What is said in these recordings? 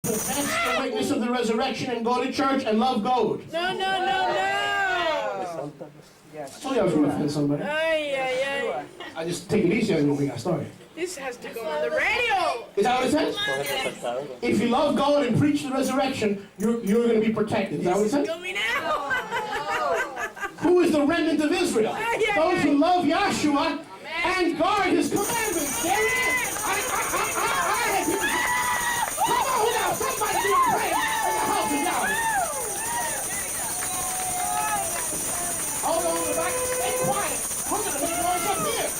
possess the witness of the resurrection and go to church and love gold. No, no, no, no. I told you I was going to offend somebody. Ay, ay, ay. I just take it easy on you when we got started. This has to go on the radio. Is that what it says? If you love God and preach the resurrection, you're going to be protected. Is that what it says? Coming out. Who is the remnant of Israel? Those who love Yahshua and guard his commandments. There it is. I had people. Come on now, somebody do a prayer in the house of Yahweh. Hold on, the back. Stay quiet. I'm going to make noise up here.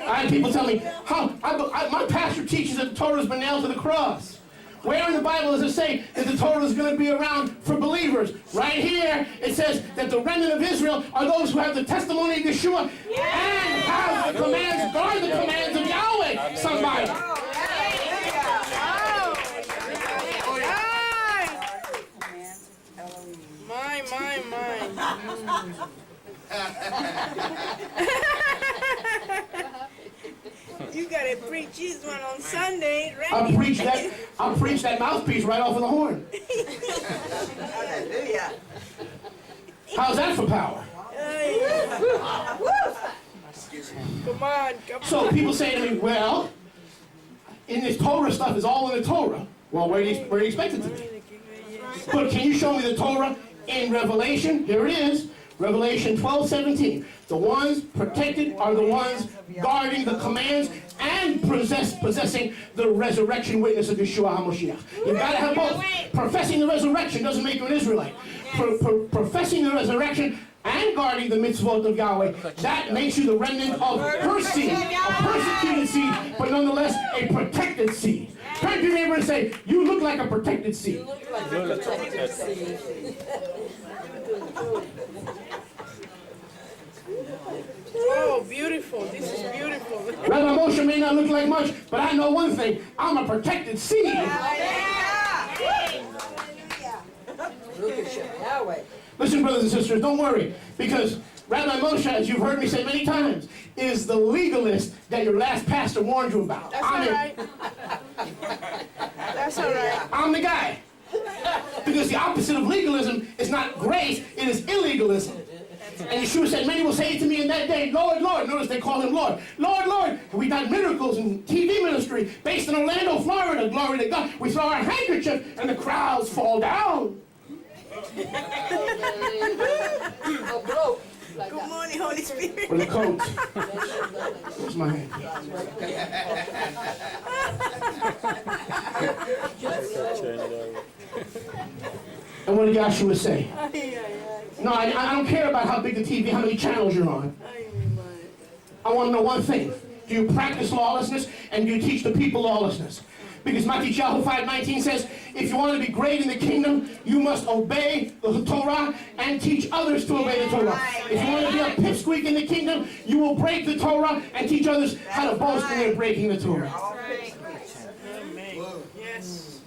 I had people tell me, my pastor teaches that the Torah has been nailed to the cross. Where in the Bible does it say that the Torah is going to be around for believers? Right here, it says that the remnant of Israel are those who have the testimony of Yeshua and have the commands, guard the commands of Yahweh. Somebody. My. You gotta preach this one on Sunday, right? I'll preach that mouthpiece right off of the horn. Hallelujah. How's that for power? Come on. So people say to me, well, in this Torah stuff is all in the Torah. Well, where do you expect it to be? But can you show me the Torah in Revelation? Here it is. Revelation 12:17. The ones protected are the ones guarding the commands and possessing the resurrection witness of Yeshua HaMashiach. You've got to have both. Professing the resurrection doesn't make you an Israelite. Professing the resurrection and guarding the mitzvot of Yahweh, that makes you the remnant of her seed, a persecuted seed, but nonetheless a protected seed. Turn to your neighbor and say, you look like a protected seed. Oh, beautiful. This is beautiful. Rabbi Moshe may not look like much, but I know one thing. I'm a protected seed. Listen, brothers and sisters, don't worry, because Rabbi Moshe, as you've heard me say many times, is the legalist that your last pastor warned you about. That's all right. That's all right. I'm the guy. Because the opposite of legalism is not grace, it is illegalism. And Yeshua said, many will say to me in that day, Lord, Lord. Notice they call him Lord. Lord, Lord. We got miracles in TV ministry based in Orlando, Florida. Glory to God. We throw our handkerchief and the crowds fall down. Good morning, Holy Spirit. For the coat. Where's my hand? And what did Yahshua say? No, I don't care about how big the TV, how many channels you're on. I want to know one thing. Do you practice lawlessness and do you teach the people lawlessness? Because Matthew 5:19 says, if you want to be great in the kingdom, you must obey the Torah and teach others to obey the Torah. If you want to be a pipsqueak in the kingdom, you will break the Torah and teach others how to boast in their breaking the Torah. Yes.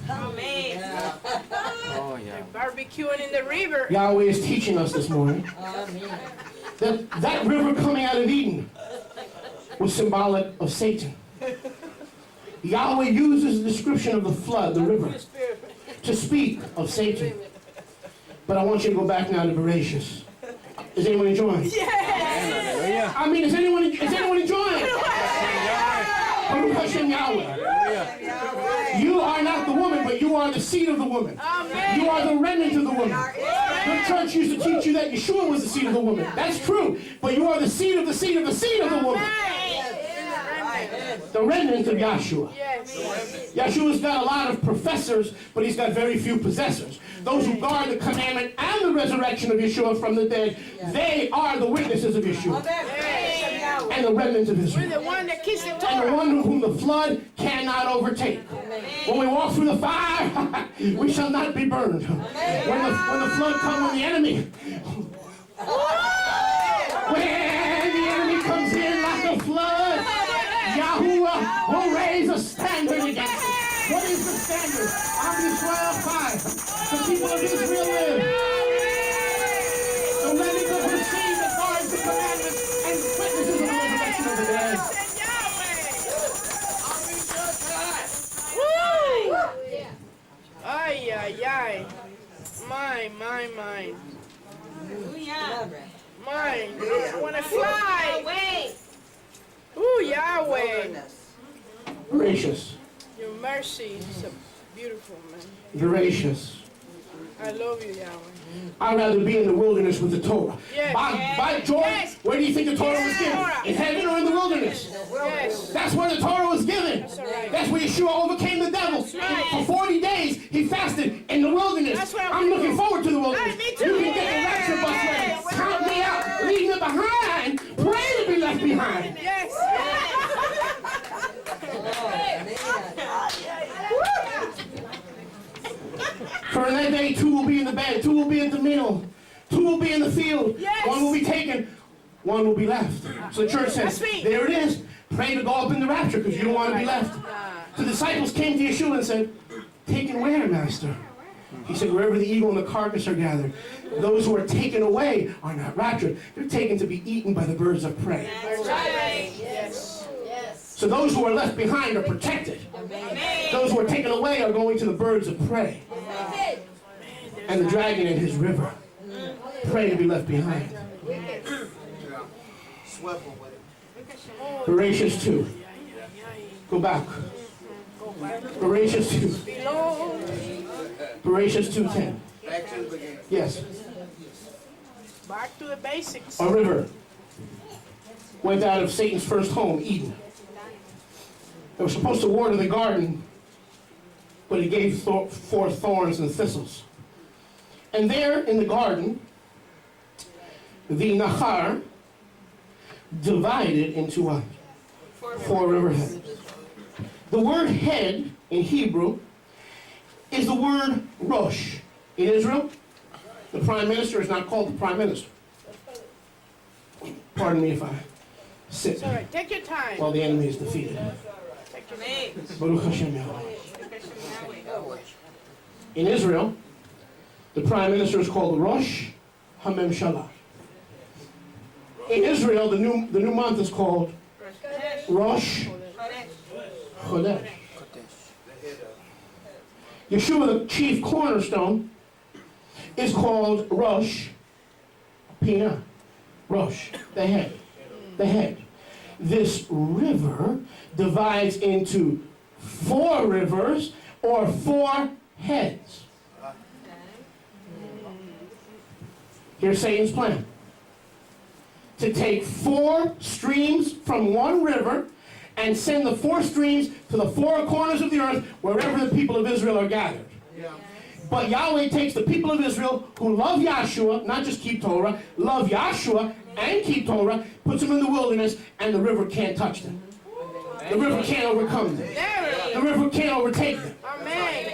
Amen. Oh, yeah. Barbecuing in the river. Yahweh is teaching us this morning that river coming out of Eden was symbolic of Satan. Yahweh uses the description of the flood, the river, to speak of Satan. But I want you to go back now to Bereshit. Is anyone enjoying? Yes. I mean, is anyone enjoying? Baruch Hashem Yahweh. You are not the woman, but you are the seed of the woman. Amen. You are the remnant of the woman. The church used to teach you that Yeshua was the seed of the woman. That's true. But you are the seed of the seed of the seed of the woman. The remnant of Yahshua. Yahshua's got a lot of professors, but he's got very few possessors. Those who guard the commandment and the resurrection of Yeshua from the dead, they are the witnesses of Yeshua. And the remnant of Israel. We're the one that kissed the And the Torah. one whom the flood cannot overtake. When we walk through the fire, we shall not be burned. When the flood comes on the enemy, when the enemy comes in like a flood, Yahuwah will raise a standard against it. What is the standard? Am Yisrael 5. The people of Israel live. The remnant of her seed that guard fly. I want to fly. Ooh, Yahweh. Gracious. Your mercy is so beautiful, man. Gracious. I love you, Yahweh. I'd rather be in the wilderness with the Torah. Yes. By George, Yes. where do you think the Torah was given? Yes. In heaven or in the wilderness? Yes. That's where the Torah was given. That's all right. That's where Yeshua overcame the devil. That's right. For 40 days, he fasted in the wilderness. That's where I'm looking forward to the wilderness. Hey, me too. You can get the rapture bus Yes. ready. Count me out. Leave me behind. Pray to be left behind. Yes. For in that day, 2 will be in the bed, 2 will be at the meal, 2 will be in the field, Yes. 1 will be taken, 1 will be left. So the church says, That's me. there it is. Pray to go up in the rapture because you don't want to be left. The disciples came to Yeshua and said, taken where, Master? He said, wherever the eagle and the carcass are gathered. Those who are taken away are not raptured. They're taken to be eaten by the birds of prey. Yes. So those who are left behind are protected. Those who are taken away are going to the birds of prey. And the dragon in his river. Pray to be left behind. Horatius 2. Go back. Horatius 2. Below. Horatius 2:10. Back to the beginning. Yes. Back to the basics. A river went out of Satan's first home, Eden. It was supposed to water the garden, but it gave forth thorns and thistles. And there in the garden, the Nahar divided into what? 4 riverheads. The word head in Hebrew is the word Rosh. In Israel, the prime minister is not called the prime minister. Pardon me if I sit It's all right. Take your time. while the enemy is defeated. Take your time. Baruch Hashem Yahweh. In Israel, the prime minister is called Rosh HaMemshalah. In Israel, the new month is called Rosh Chodesh. Yeshua, the chief cornerstone, is called Rosh Pinah. Rosh, the head. The head. This river divides into 4 rivers or 4 heads. Here's Satan's plan. To take 4 streams from one river and send the 4 streams to the 4 corners of the earth wherever the people of Israel are gathered. But Yahweh takes the people of Israel who love Yahshua, not just keep Torah, love Yahshua and keep Torah, puts them in the wilderness, and the river can't touch them. The river can't overcome them. The river can't overtake them. Amen.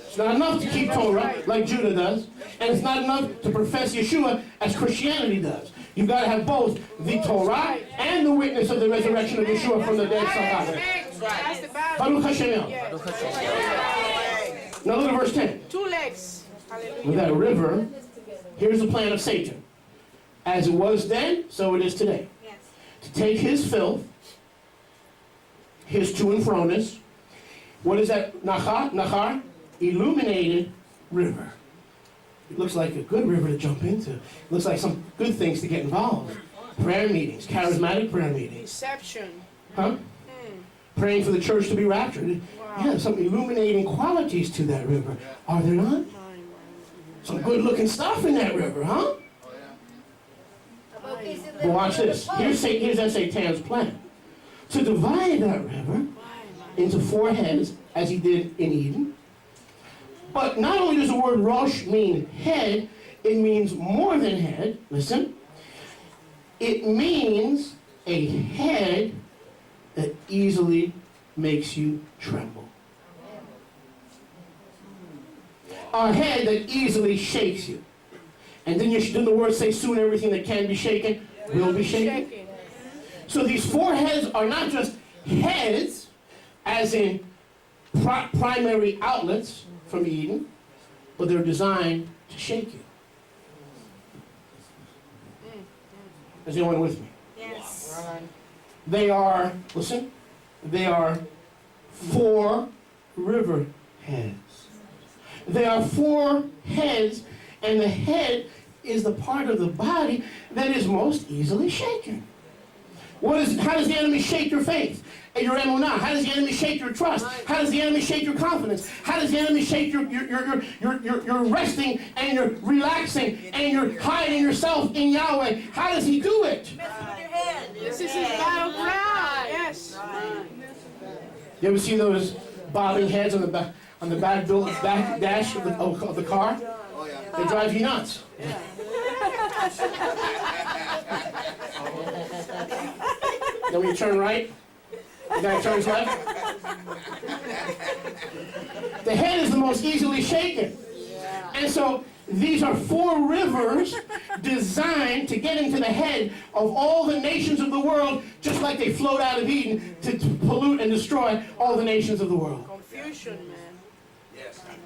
It's not enough to keep Torah like Judah does, and it's not enough to profess Yeshua as Christianity does. You've got to have both the Torah and the witness of the resurrection of Yeshua from the dead. That's the battle. Baruch Hashem. Yes. Now look at verse 10. 2 legs. Hallelujah. With that river, here's the plan of Satan. As it was then, so it is today. To take his filth, his to and froness. What is that? Nahar? Illuminated river. It looks like a good river to jump into. It looks like some good things to get involved. Prayer meetings, charismatic prayer meetings. Deception. Huh? Praying for the church to be raptured. Yeah, some illuminating qualities to that river. Are there not? Some good looking stuff in that river, huh? But watch this. Here's that Satan's plan. To divide that river into 4 heads, as he did in Eden. But not only does the word Rosh mean head, it means more than head. Listen. It means a head that easily makes you tremble. A head that easily shakes you. And then the words say, soon everything that can be shaken will be shaken. So these 4 heads are not just heads, as in primary outlets from Eden, but they're designed to shake you. Is anyone with me? Yes. They are, listen, they are 4 river heads. They are 4 heads, and the head is the part of the body that is most easily shaken. How does the enemy shake your faith and your emunah? How does the enemy shake your trust? How does the enemy shake your confidence? How does the enemy shake your resting and your relaxing and your hiding yourself in Yahweh? How does he do it? This is his battleground. Yes. You ever see those bobbing heads on the back dash of the car? They drive you nuts. Then when you turn right, the guy turns left. The head is the most easily shaken. And so these are 4 rivers designed to get into the head of all the nations of the world, just like they flowed out of Eden to pollute and destroy all the nations of the world. Confusion, man.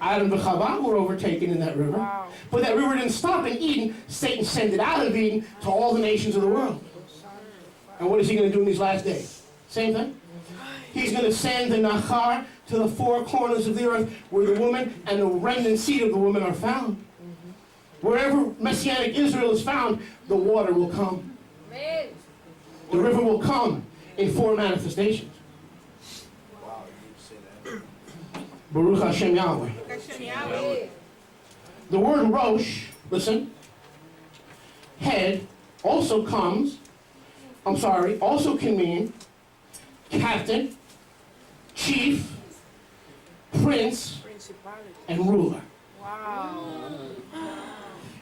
Adam and Chava were overtaken in that river. Wow. But that river didn't stop in Eden. Satan sent it out of Eden to all the nations of the world. And what is he going to do in these last days? Same thing. He's going to send the Nachar to the 4 corners of the earth where the woman and the remnant seed of the woman are found. Wherever Messianic Israel is found, the water will come. The river will come in 4 manifestations. Baruch Hashem Yahweh. The word Rosh, listen, head, also can mean captain, chief, prince, and ruler. Wow.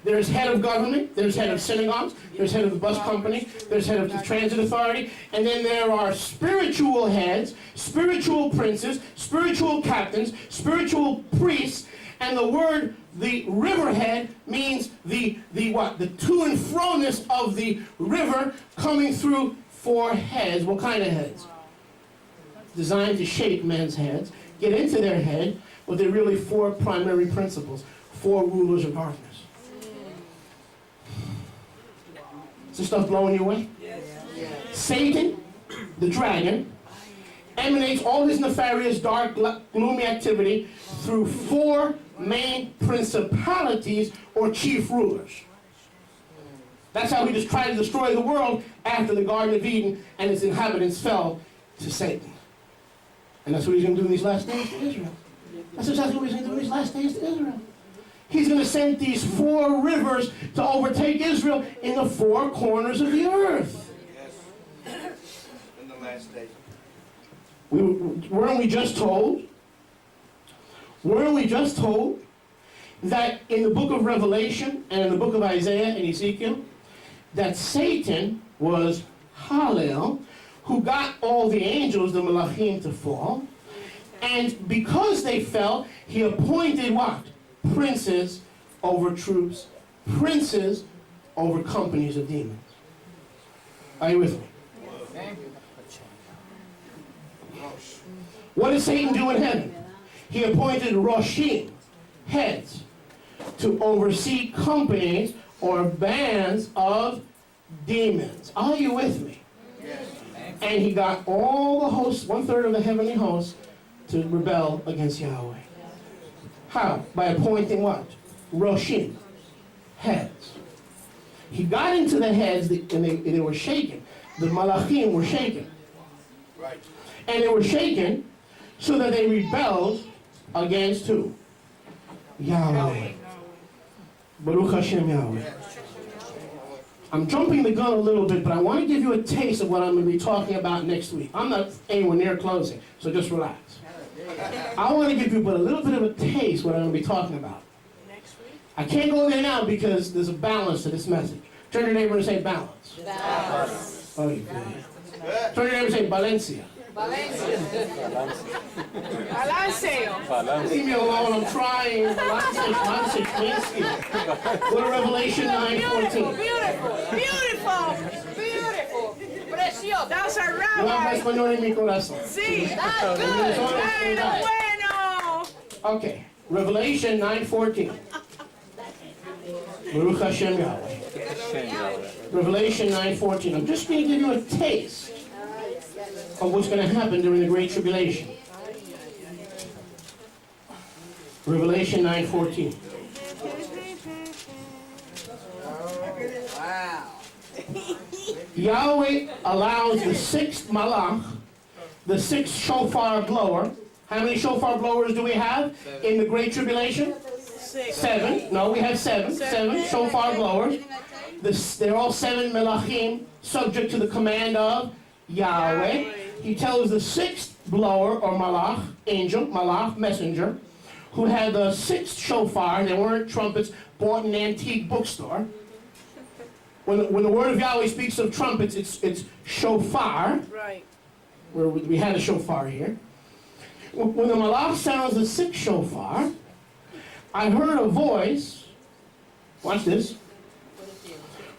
There's head of government, there's head of synagogues, there's head of the bus company, there's head of the transit authority, and then there are spiritual heads, spiritual princes, spiritual captains, spiritual priests, and the word, the riverhead, means the to and fro-ness of the river coming through 4 heads. What kind of heads? Designed to shape men's heads, get into their head, but they're really 4 primary principles, 4 rulers of darkness. Is this stuff blowing you away? Yes. Satan, the dragon, emanates all his nefarious, dark, gloomy activity through 4 main principalities or chief rulers. That's how he just tried to destroy the world after the Garden of Eden and its inhabitants fell to Satan. And that's what he's going to do in these last days to Israel. That's exactly what he's going to do in these last days to Israel. He's going to send these 4 rivers to overtake Israel in the 4 corners of the earth. Yes. In the last days. Weren't we just told that in the book of Revelation and in the book of Isaiah and Ezekiel, that Satan was Hallel, who got all the angels, the Malachim, to fall. And because they fell, he appointed what? Princes over troops, princes over companies of demons. Are you with me? What did Satan do in heaven? He appointed Roshim, heads, to oversee companies or bands of demons. Are you with me? Yes. And he got all the hosts, 1/3 of the heavenly hosts, to rebel against Yahweh. How? By appointing what? Roshim, heads. He got into the heads and they were shaken. The Malachim were shaken. Right. And they were shaken so that they rebelled against who? Yahweh. Baruch Hashem Yahweh. I'm jumping the gun a little bit, but I want to give you a taste of what I'm going to be talking about next week. I'm not anywhere near closing, so just relax. I want to give you but a little bit of a taste of what I'm going to be talking about. Next week? I can't go there now because there's a balance to this message. Turn to your neighbor and say balance. Balance. Oh, you good. Turn to your neighbor and say Valencia. Balanceo. Leave me alone, I'm trying. Balance, go to Revelation 9:14. Beautiful. Precioso. That's a Yo hablo rabbi. español en mi corazón. Sí, that's good. Bueno, bueno. Okay, Revelation 9:14. Baruch Hashem Yahweh. Revelation 9:14. I'm just going to give you a taste of what's going to happen during the Great Tribulation. Revelation 9:14. Yahweh allows the sixth malach, the sixth shofar blower. How many shofar blowers do we have in the Great Tribulation? 7. No, we have 7. 7 shofar blowers. They're all 7 melachim, subject to the command of Yahweh. He tells the sixth blower, or malach, angel, malach, messenger, who had the sixth shofar. They weren't trumpets bought in an antique bookstore. When the word of Yahweh speaks of trumpets, it's shofar. Right. Where we had a shofar here. When the malach sounds the sixth shofar, I heard a voice, watch this,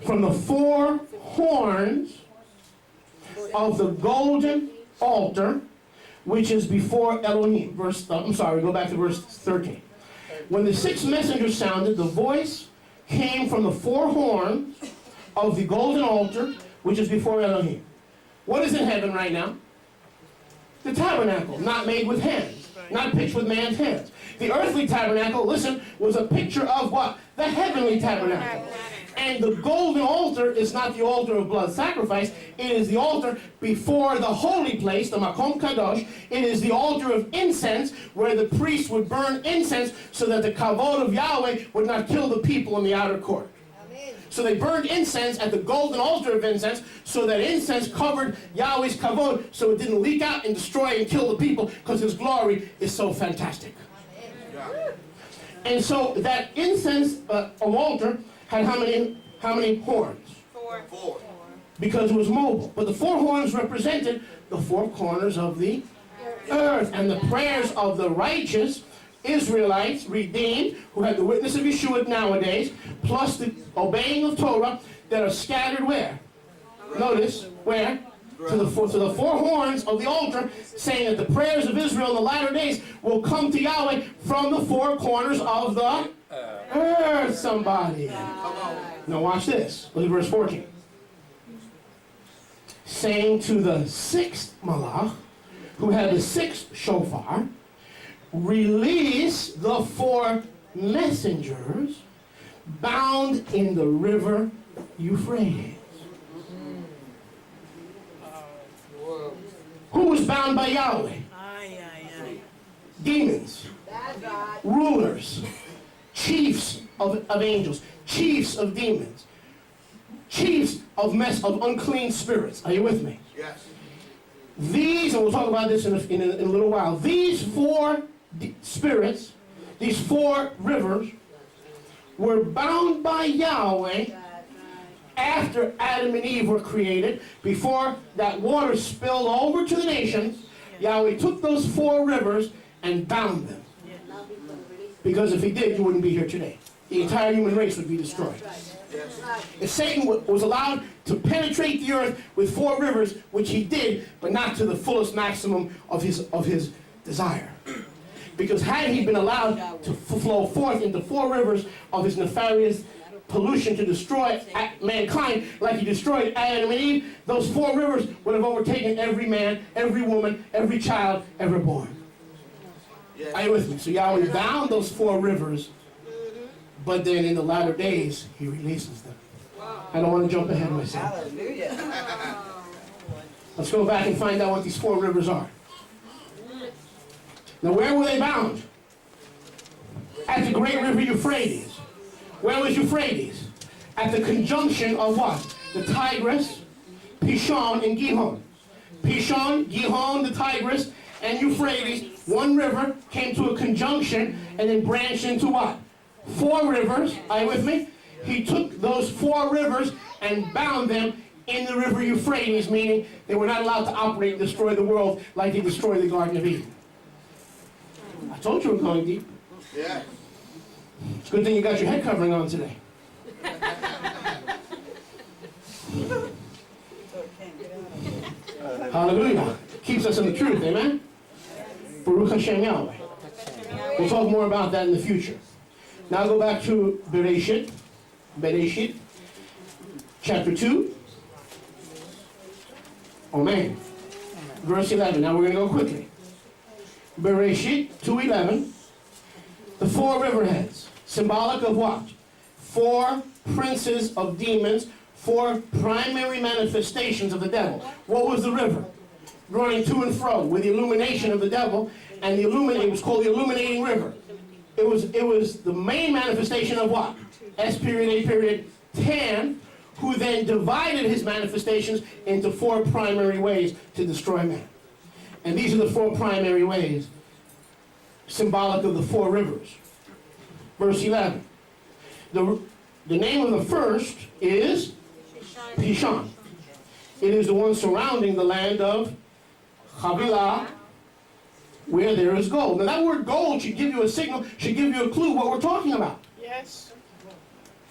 from the 4 horns of the golden altar, which is before Elohim. Go back to verse 13. When the sixth messenger sounded, the voice came from the 4 horns of the golden altar, which is before Elohim. What is in heaven right now? The tabernacle, not made with hands, not pitched with man's hands. The earthly tabernacle, listen, was a picture of what? The heavenly tabernacle. And the golden altar is not the altar of blood sacrifice. It is the altar before the holy place, the Makom Kadosh. It is the altar of incense where the priest would burn incense so that the kavod of Yahweh would not kill the people in the outer court. So they burned incense at the golden altar of incense so that incense covered Yahweh's kavod so it didn't leak out and destroy and kill the people because his glory is so fantastic. And so that incense altar had how many horns? 4. Because it was mobile. But the 4 horns represented the 4 corners of the earth. And the prayers of the righteous Israelites, redeemed, who had the witness of Yeshua nowadays, plus the obeying of Torah, that are scattered where? Notice, where? To the 4 horns of the altar, saying that the prayers of Israel in the latter days will come to Yahweh from the 4 corners of the earth, somebody. Now watch this. Look at verse 14. Saying to the 6th malach, who had the 6th shofar, release the 4 messengers bound in the river Euphrates. Who was bound by Yahweh? Demons, rulers, chiefs of angels, chiefs of demons, chiefs of unclean spirits. Are you with me? Yes. These, and we'll talk about this in a little while, these 4 spirits, these 4 rivers, were bound by Yahweh after Adam and Eve were created, before that water spilled over to the nations. Yahweh took those 4 rivers and bound them. Because if he did, you wouldn't be here today. The entire human race would be destroyed. If Satan was allowed to penetrate the earth with 4 rivers, which he did, but not to the fullest maximum of his desire. Because had he been allowed to flow forth into 4 rivers of his nefarious pollution to destroy mankind like he destroyed Adam and Eve, those 4 rivers would have overtaken every man, every woman, every child ever born. Are you with me? So Yahweh bound those 4 rivers, but then in the latter days, he releases them. I don't want to jump ahead of myself. Hallelujah. Let's go back and find out what these 4 rivers are. Now, where were they bound? At the great river Euphrates. Where was Euphrates? At the conjunction of what? The Tigris, Pishon, and Gihon. Pishon, Gihon, the Tigris, and Euphrates, one river, came to a conjunction and then branched into what? 4 rivers. Are you with me? He took those 4 rivers and bound them in the river Euphrates, meaning they were not allowed to operate and destroy the world like they destroyed the Garden of Eden. I told you we're going deep. Yeah. It's a good thing you got your head covering on today. Hallelujah. Keeps us in the truth, amen? Baruch Hashem Yahweh. We'll talk more about that in the future. Now go back to Bereshit, chapter 2. Amen. Verse 11. Now we're going to go quickly. Bereshit 2:11. The 4 river heads, symbolic of what? 4 princes of demons, four primary manifestations of the devil. What was the river? Running to and fro with the illumination of the devil, and it was called the illuminating river. It was the main manifestation of what? S period, A period, Tan, who then divided his manifestations into four primary ways to destroy man. And these are the four primary ways, symbolic of the four rivers. Verse 11. The name of the first is Pishon. It is the one surrounding the land of Havilah, where there is gold. Now that word gold should give you a signal, should give you a clue what we're talking about. Yes.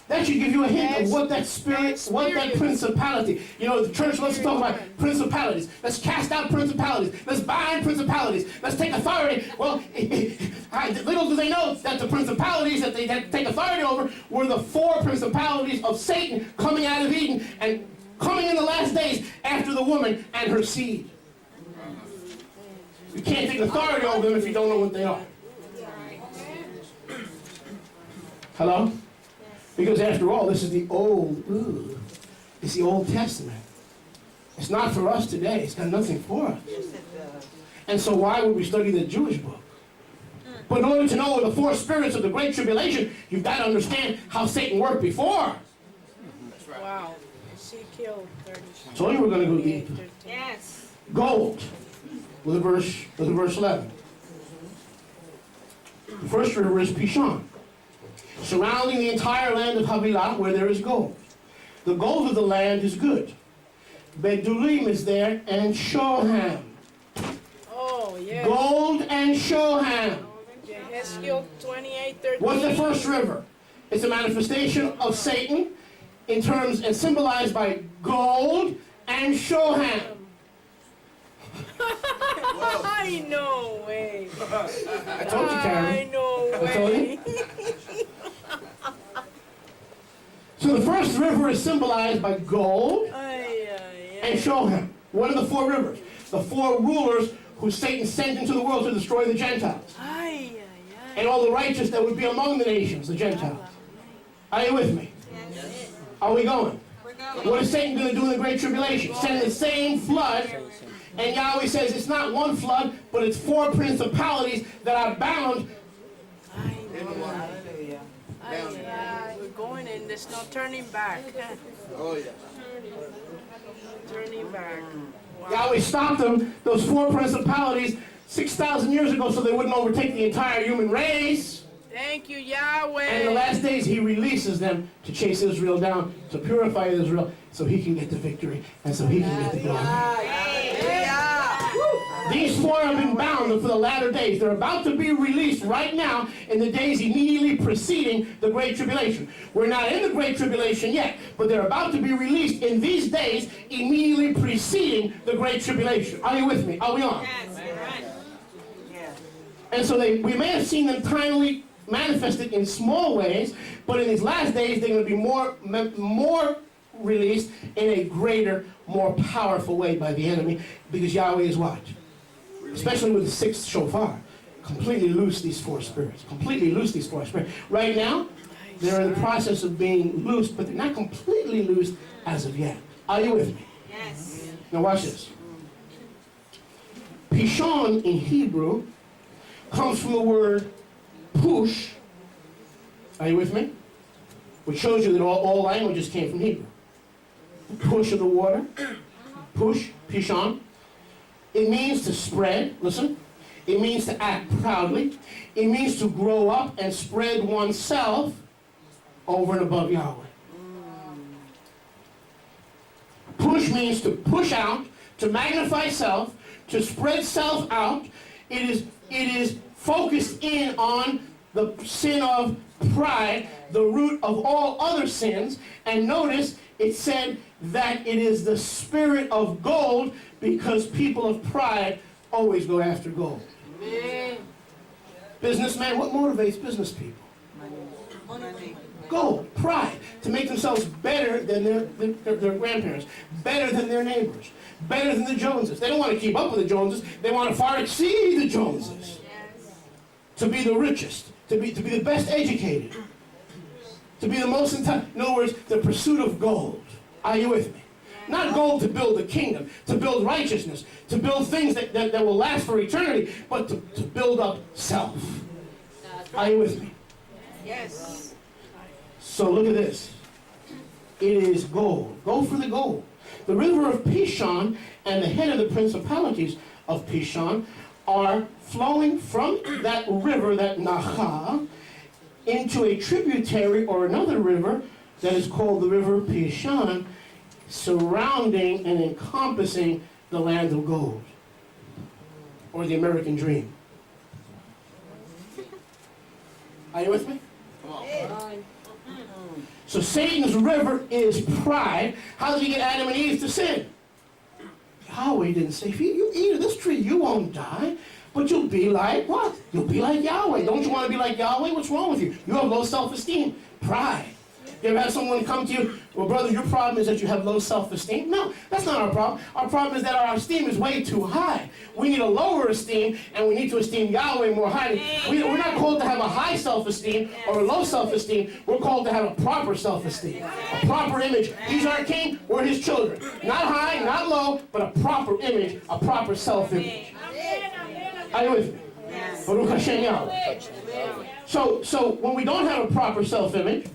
That should give you a hint of what that spirit, what that principality. You know, the church loves to talk about principalities. Let's cast out principalities. Let's bind principalities. Let's take authority. Well, little do they know that the principalities that they take authority over were the four principalities of Satan coming out of Eden and coming in the last days after the woman and her seed. You can't take authority over them if you don't know what they are. Hello? Because after all, this is the it's the Old Testament. It's not for us today. It's got nothing for us. And so why would we study the Jewish book? But in order to know the four spirits of the Great Tribulation, you've got to understand how Satan worked before. Wow. Ezekiel 30. So we're going to go deep. Yes. Gold, with verse 11. The first river is Pishon, surrounding the entire land of Havilah, where there is gold. The gold of the land is good. Bedulim is there, and Shoham. Oh, yes. Gold and Shoham. Ezekiel 28:13. What's the first river? It's a manifestation of Satan in terms and symbolized by gold and Shoham. I know way. I told you, Karen. I know I told way. you. So the first river is symbolized by gold and Shoham. What are the four rivers? The four rulers who Satan sent into the world to destroy the Gentiles. And all the righteous that would be among the nations, the Gentiles. Are you with me? Yes. Are we going? We're going. What is Satan going to do in the Great Tribulation? Send the same flood. And Yahweh says it's not one flood, but it's four principalities that are bound. We're going in. There's no turning back. Oh, yeah. Turning back. Wow. Yahweh stopped them, those four principalities, 6,000 years ago so they wouldn't overtake the entire human race. Thank you, Yahweh. And in the last days, he releases them to chase Israel down, to purify Israel, so he can get the victory and so he can get the glory. These four have been bound for the latter days. They're about to be released right now in the days immediately preceding the Great Tribulation. We're not in the Great Tribulation yet, but they're about to be released in these days immediately preceding the Great Tribulation. Are you with me? Are we on? Yes, you're right. And so we may have seen them tinily manifested in small ways, but in these last days they're going to be more released in a greater, more powerful way by the enemy, because Yahweh is what? Especially with the sixth shofar. Completely loose these four spirits. Completely loose these four spirits. Right now, they're in the process of being loosed, but they're not completely loosed as of yet. Are you with me? Yes. Now watch this. Pishon in Hebrew comes from the word push. Are you with me? Which shows you that all languages came from Hebrew. Push of the water. Push, Pishon. It means to spread. Listen. It means to act proudly. It means to grow up and spread oneself over and above Yahweh. Push means to push out, to magnify self, to spread self out. It is focused in on the sin of pride, the root of all other sins. And notice it said that it is the spirit of gold, because people of pride always go after gold. Businessmen, what motivates business people? Gold, pride, to make themselves better than their grandparents, better than their neighbors, better than the Joneses. They don't want to keep up with the Joneses. They want to far exceed the Joneses. To be the richest, to be the best educated, to be the most intelligent. In other words, the pursuit of gold. Are you with me? Not gold to build the kingdom, to build righteousness, to build things that will last for eternity, but to build up self. Are you with me? Yes. So look at this. It is gold. Go for the gold. The river of Pishon and the head of the principalities of Pishon are flowing from that river, that Naha, into a tributary or another river that is called the river Pishon, surrounding and encompassing the land of gold, or the American dream. Are you with me? So Satan's river is pride. How did he get Adam and Eve to sin? Yahweh didn't say, if you eat of this tree, you won't die. But you'll be like what? You'll be like Yahweh. Don't you want to be like Yahweh? What's wrong with you? You have low self-esteem. Pride. You ever have someone come to you, well, brother, your problem is that you have low self-esteem? No, that's not our problem. Our problem is that our esteem is way too high. We need a lower esteem, and we need to esteem Yahweh more highly. We're not called to have a high self-esteem or a low self-esteem. We're called to have a proper self-esteem, a proper image. He's our king, we're his children. Not high, not low, but a proper image, a proper self-image. Are you with me? Baruch Hashem Yahweh. So when we don't have a proper self-image,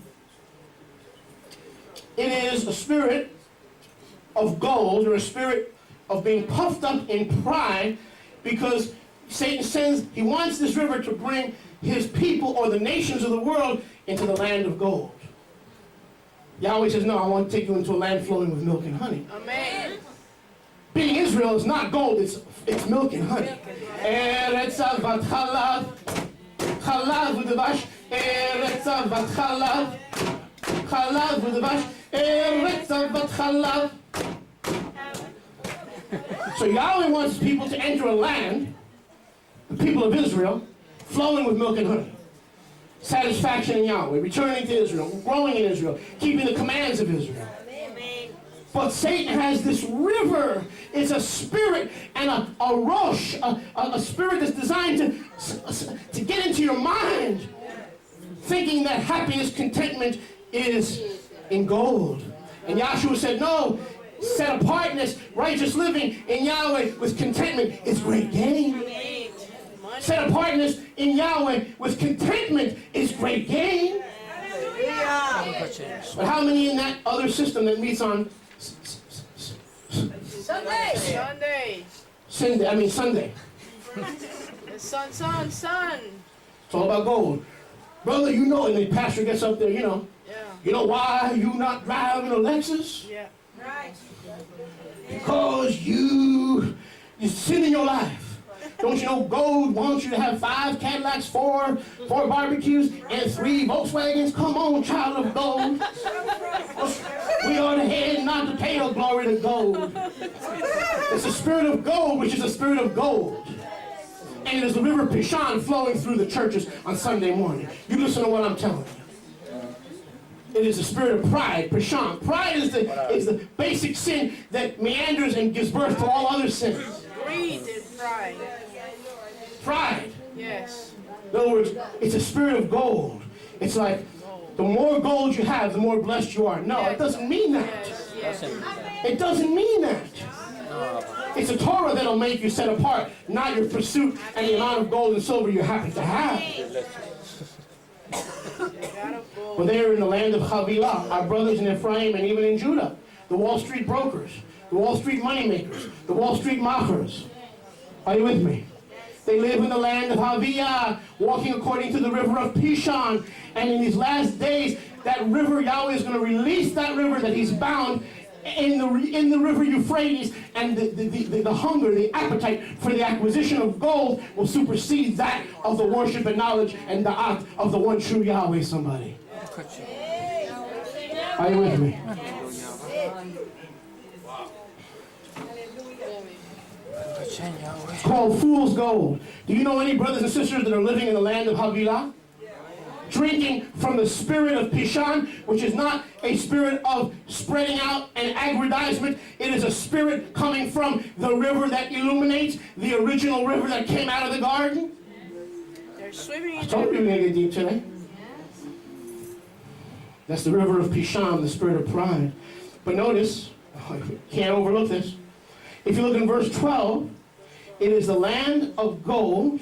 it is a spirit of gold, or a spirit of being puffed up in pride, because Satan sends, he wants this river to bring his people or the nations of the world into the land of gold. Yahweh says, no, I want to take you into a land flowing with milk and honey. Amen. Being Israel is not gold, it's milk and honey. Eretz avat chalav, chalav v'devash, eretz avat chalav, chalav v'devash, eretz avat chalav. So Yahweh wants people to enter a land, the people of Israel, flowing with milk and honey. Satisfaction in Yahweh, returning to Israel, growing in Israel, keeping the commands of Israel. But Satan has this river. It's a spirit and a rosh, a spirit that's designed to get into your mind, thinking that happiness, contentment is in gold. And Yahshua said, no, set apartness, righteous living in Yahweh with contentment is great gain. Set apartness in Yahweh with contentment is great gain. But how many in that other system that meets on Sunday. Sunday? Sun. It's all about gold. Brother, you know, and the pastor gets up there, Yeah. You know why you not driving a Lexus? Yeah. Right. Because you sin in your life. Don't you know gold wants you to have 5 Cadillacs, 4 barbecues, and 3 Volkswagens? Come on, child of gold. We are the head, not the tail, glory to gold. It's the spirit of gold, which is the spirit of gold. And it is the river Pishon flowing through the churches on Sunday morning. You listen to what I'm telling you. It is the spirit of pride, Pishon. Pride is the basic sin that meanders and gives birth to all other sins. Greed and pride. Pride. Yes. In other words, it's a spirit of gold. It's like, the more gold you have, the more blessed you are. No, it doesn't mean that. Yes. It doesn't mean that. It's a Torah that'll make you set apart, not your pursuit and the amount of gold and silver you happen to have. But they're in the land of Havilah, our brothers in Ephraim and even in Judah, the Wall Street brokers, the Wall Street moneymakers, the Wall Street machers. Are you with me? They live in the land of Havilah, walking according to the river of Pishon. And in these last days, that river, Yahweh is going to release that river that he's bound in the river Euphrates, and the hunger, the appetite for the acquisition of gold will supersede that of the worship and knowledge and the act of the one true Yahweh, somebody. Are you with me? It's called fool's gold. Do you know any brothers and sisters that are living in the land of Havilah? Drinking from the spirit of Pishon, which is not a spirit of spreading out and aggrandizement. It is a spirit coming from the river that illuminates, the original river that came out of the garden. They're swimming I in told you we're going to get deep today. That's the river of Pishon, the spirit of pride. But notice, can't overlook this. If you look in verse 12, it is the land of gold,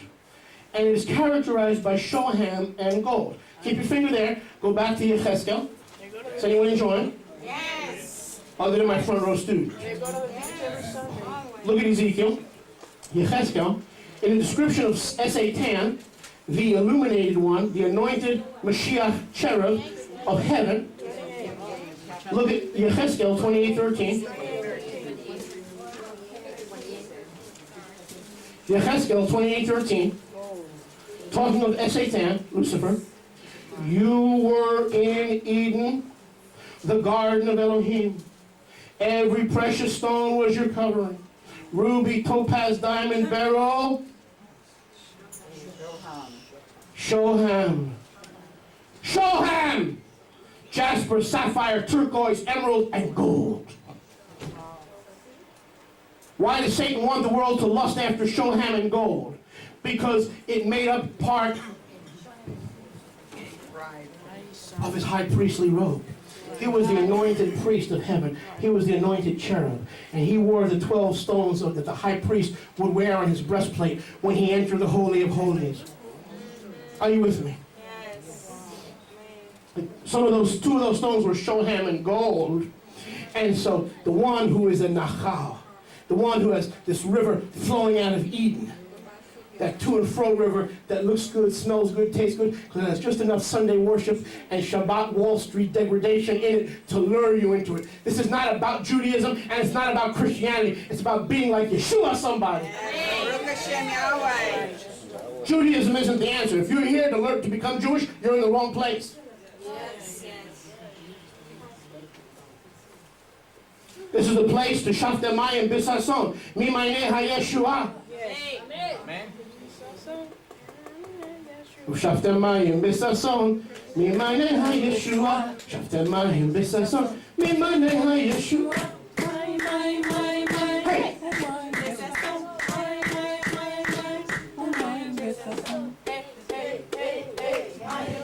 and it is characterized by Shoham and gold. Keep your finger there. Go back to Yechezkel. Is anyone enjoying? Yes. Other than my front row student. Look at Ezekiel. Yechezkel. In the description of Satan, the illuminated one, the anointed Mashiach cherub of heaven. Look at Yechezkel 28:13. Yechezkel 28:13. Talking of Satan, Lucifer. You were in Eden, the garden of Elohim. Every precious stone was your covering. Ruby, topaz, diamond, beryl. Shoham. Shoham! Jasper, sapphire, turquoise, emerald, and gold. Why does Satan want the world to lust after Shoham and gold? Because it made up part of his high priestly robe. He was the anointed priest of heaven. He was the anointed cherub. And he wore the 12 stones that the high priest would wear on his breastplate when he entered the Holy of Holies. Are you with me? Yes. Two of those stones were Shoham and gold. And so the one who is a Nachal, the one who has this river flowing out of Eden, that to and fro river that looks good, smells good, tastes good, because it has just enough Sunday worship and Shabbat Wall Street degradation in it to lure you into it. This is not about Judaism, and it's not about Christianity. It's about being like Yeshua somebody. Judaism isn't the answer. If you're here to learn to become Jewish, you're in the wrong place. Yes, yes. This is the place to Shaftemayim Bisason. Mimayne HaYeshua. Amen. Shaftemayim Bisason. Mimayne HaYeshua. Shaftemayim Bisason. Mimayne HaYeshua. Hey!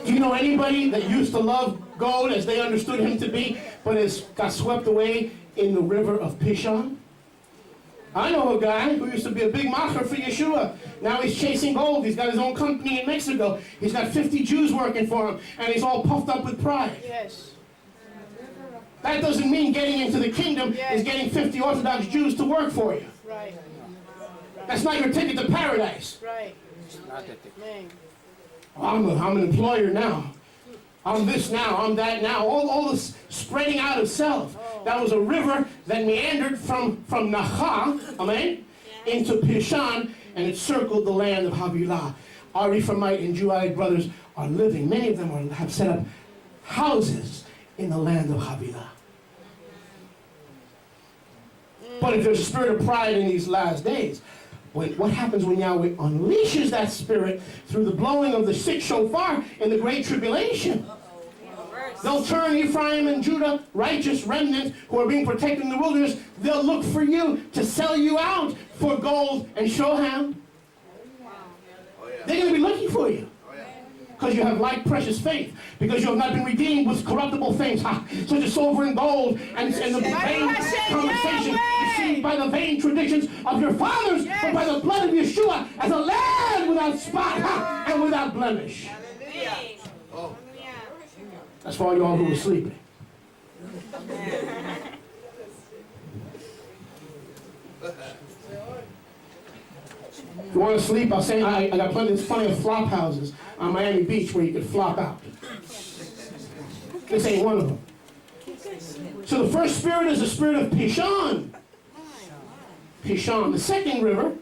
Do you know anybody that used to love gold as they understood him to be, but has got swept away in the river of Pishon? I know a guy who used to be a big macher for Yeshua. Now he's chasing gold. He's got his own company in Mexico. He's got 50 Jews working for him, and he's all puffed up with pride. Yes. That doesn't mean getting into the kingdom Yes. is getting 50 Orthodox Jews to work for you. Right. That's not your ticket to paradise. Right. Man. I'm an employer now. I'm this now, I'm that now. All this spreading out of self. That was a river that meandered from Nacha, amen, into Pishon, and it circled the land of Havilah. Our Ephraimite and Jewite brothers are living. Many of them have set up houses in the land of Havilah. But if there's a spirit of pride in these last days, what happens when Yahweh unleashes that spirit through the blowing of the sixth shofar in the Great Tribulation? They'll turn Ephraim and Judah, righteous remnants who are being protected in the wilderness. They'll look for you to sell you out for gold and Shoham. They're going to be looking for you. Because you have like precious faith. Because you have not been redeemed with corruptible things, such as silver and gold, and the vain conversation deceived by the vain traditions of your fathers, but by the blood of Yeshua as a lamb without spot and without blemish. That's for all y'all who are sleeping. If you want to sleep, I'll say I got plenty of flop houses on Miami Beach where you can flop out. This ain't one of them. So the first spirit is the spirit of Pishon. Pishon. The second river.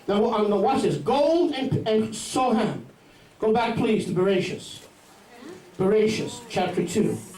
Now watch this. Gold and Shoham. Go back please to Bereshis. Bereshis chapter 2.